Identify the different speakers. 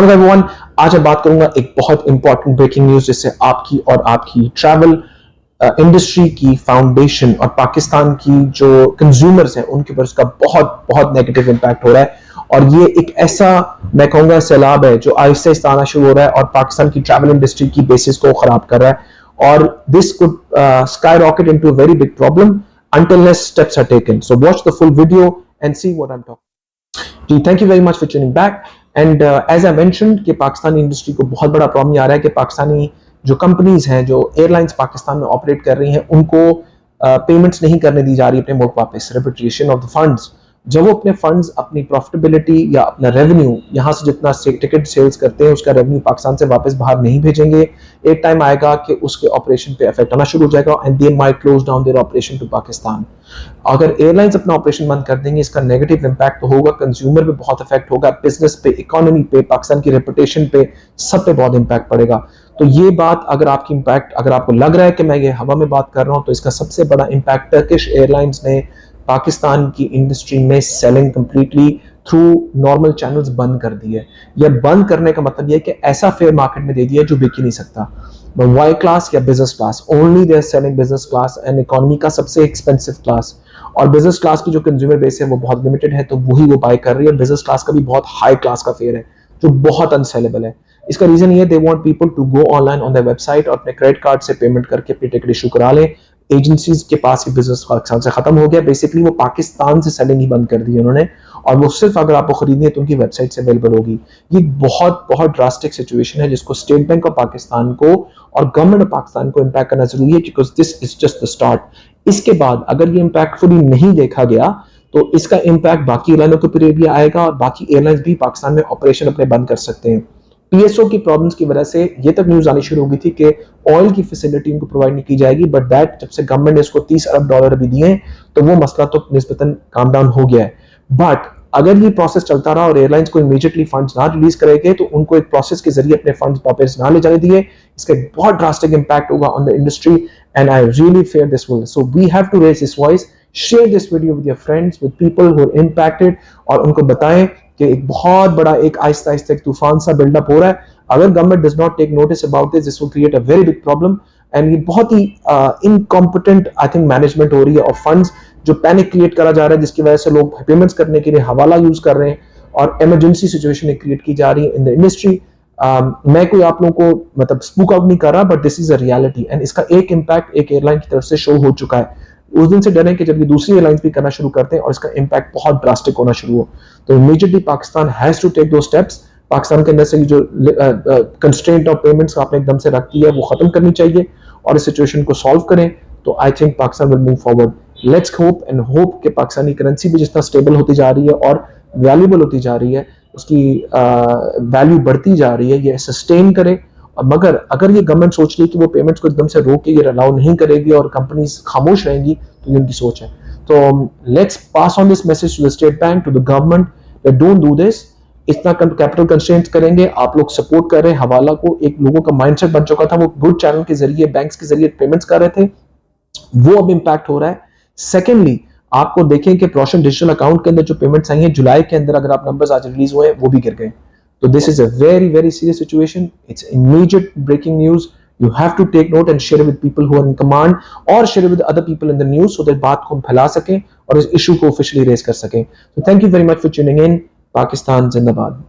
Speaker 1: Hello everyone, आज मैं बात करूंगा एक बहुत इंपॉर्टेंट ब्रेकिंग न्यूज जिससे आपकी और आपकी ट्रैवल इंडस्ट्री की फाउंडेशन और पाकिस्तान की जो कंज्यूमर्स हैं उनके ऊपर उसका बहुत बहुत नेगेटिव इंपैक्ट हो रहा है। और ये एक ऐसा मैं कहूंगा सैलाब है जो आहिस्ता आहिस्ता आना शुरू हो रहा है और पाकिस्तान की ट्रैवल इंडस्ट्री की बेसिस को खराब कर रहा है। और this could sky rocket into a very big problem until steps are taken. So watch the full video and see what I'm talking. Thank you very much for tuning back. And as I mentioned कि Pakistani industry को बहुत बड़ा problem आ रहा है कि पाकिस्तानी जो companies हैं, जो एयरलाइंस पाकिस्तान में ऑपरेट कर रही हैं, उनको पेमेंट्स नहीं करने दी जा रही अपने मुल्क वापस। रिपेट्रिएशन ऑफ द फंड्स, जब वो अपने फंड्स अपनी प्रॉफिटेबिलिटी या अपना रेवेन्यू यहाँ से जितना टिकट सेल्स करते हैं उसका रेवेन्यू पाकिस्तान से वापस बाहर नहीं भेजेंगे, एक टाइम आएगा कि उसके ऑपरेशन पे इफेक्ट आना शुरू हो जाएगा and they might close down their operation to Pakistan. अगर एयरलाइंस अपना ऑपरेशन बंद कर देंगे इसका नेगेटिव इंपैक्ट तो होगा, कंज्यूमर पे बहुत इफेक्ट होगा, बिजनेस पे, इकोनॉमी पे, पाकिस्तान की रेपुटेशन पे, सब पे बहुत इंपैक्ट पड़ेगा। तो ये बात अगर आपकी इंपैक्ट, अगर आपको लग रहा है कि मैं ये हवा में बात कर रहा हूँ, तो इसका सबसे बड़ा इंपैक्ट टर्किश एयरलाइंस ने पाकिस्तान की इंडस्ट्री में selling completely through normal channels बंद कर दी है। या बंद करने का मतलब यह है कि ऐसा फेयर मार्केट में दे दिया जो बिक ही नहीं सकता। वाई क्लास या business class, only they are selling business class and economy का सबसे एक्सपेंसिव क्लास। और बिजनेस क्लास की जो कंज्यूमर बेस है वो बहुत लिमिटेड है, तो वही वो बाय कर रही है। बिजनेस क्लास का भी बहुत हाई क्लास का फेयर है जो बहुत अनसेलेबल है। इसका रीजन ये, they want people to go online on their website और अपने क्रेडिट कार्ड से पेमेंट करके अपनी टिकट इशू करा लें। एजेंसीज के पास ये बिजनेस पाकिस्तान से खत्म हो गया। बेसिकली वो पाकिस्तान से सेलिंग ही बंद कर दी उन्होंने, और वो सिर्फ अगर आपको खरीदनी है तो उनकी वेबसाइट से अवेलेबल होगी। ये बहुत बहुत ड्रास्टिक सिचुएशन है जिसको स्टेट बैंक ऑफ पाकिस्तान को और गवर्नमेंट ऑफ पाकिस्तान को इम्पैक्ट करना जरूरी है, because this is just the start. इसके बाद अगर ये इम्पैक्टफुली नहीं देखा गया तो इसका इम्पैक्ट बाकी एयरलाइनों के ऊपर भी आएगा और बाकी एयरलाइंस भी पाकिस्तान में ऑपरेशन अपने बंद कर सकते हैं। पीएसओ की प्रॉब्लम्स की वजह से ये तक न्यूज आनी शुरू हो गई थी कि ऑयल की फैसिलिटी उनको प्रोवाइड नहीं की जाएगी, बट दैट जब से गवर्नमेंट ने इसको $30 अरब अभी दिए तो वो मसला तो निस्बतन काम डाउन हो गया है। बट अगर ये प्रोसेस चलता रहा और एयरलाइंस को इमीडिएटली फंड्स ना रिलीज करेंगे तो उनको एक प्रोसेस के जरिए अपने फंड्स वापस ना ले जाने दिए, इसका बहुत ड्रास्टिक इंपैक्ट होगा on the industry and I really fear this will. So we have to raise this voice, share this video with your friends, with people who are impacted, और उनको बताएं कि एक बहुत बड़ा एक आहिस्ता आहिस्ता एक तूफान सा बिल्डअप हो रहा है। अगर government does not take notice about this will create a very big problem and ये बहुत ही इनकॉम्पिटेंट आई थिंक मैनेजमेंट हो रही है ऑफ फंड्स, जो पैनिक क्रिएट करा जा रहा है जिसकी वजह से लोग पेमेंट्स करने के लिए हवाला यूज कर रहे हैं और इमरजेंसी सिचुएशन क्रिएट की जा रही है इन द इंडस्ट्री। मैं कोई आप लोगों को मतलब स्पूक आउट नहीं कर रहा, but this is a reality and इसका एक इम्पैक्ट एक एयरलाइन की तरफ से शो हो चुका है। उस दिन से डरें कि जब ये दूसरी एयरलाइंस भी करना शुरू करते हैं और इसका इम्पैक्ट बहुत ड्रास्टिक होना शुरू हो, तो immediately Pakistan has to take two steps. Pakistan के अंदर से जो कंस्ट्रेंट ऑफ पेमेंट्स आपने एकदम से रखी है वो खत्म करनी चाहिए और इस सिचुएशन को सॉल्व करें, तो I think Pakistan will move forward. Let's hope and hope कि पाकिस्तानी करेंसी भी जितना स्टेबल होती जा रही है और वैल्यूएबल होती जा रही है, उसकी वैल्यू बढ़ती जा रही है, ये सस्टेन करे। मगर अगर ये गवर्नमेंट सोच रही है कि वो पेमेंट्स को एकदम से रोक के ये अलाउ नहीं करेगी और कंपनीज खामोश रहेंगी, तो ये उनकी सोच है। तो let's pass on this message to the state bank, to the government, don't do this. इतना कैपिटल कंस्ट्रेंट्स करेंगे, आप लोग सपोर्ट कर रहे हैं हवाला को, एक लोगों का माइंडसेट बन चुका था, वो गुड चैनल के जरिए बैंक्स के जरिए पेमेंट्स कर रहे थे, वो अब इंपैक्ट हो रहा है। सेकेंडली आपको देखें कि प्रोशन डिजिटल अकाउंट के अंदर जो पेमेंट्स आई हैं जुलाई के अंदर, अगर आप नंबर्स आज रिलीज हुए वो भी गिर गए। तो this is a very very serious situation, it's immediate breaking news. You have to take note and share it with people who are in command or share it with other people in the news so that बात को हम फैला सकें और इस issue को officially raise कर सकें। So thank you very much for tuning in. Pakistan जिंदाबाद।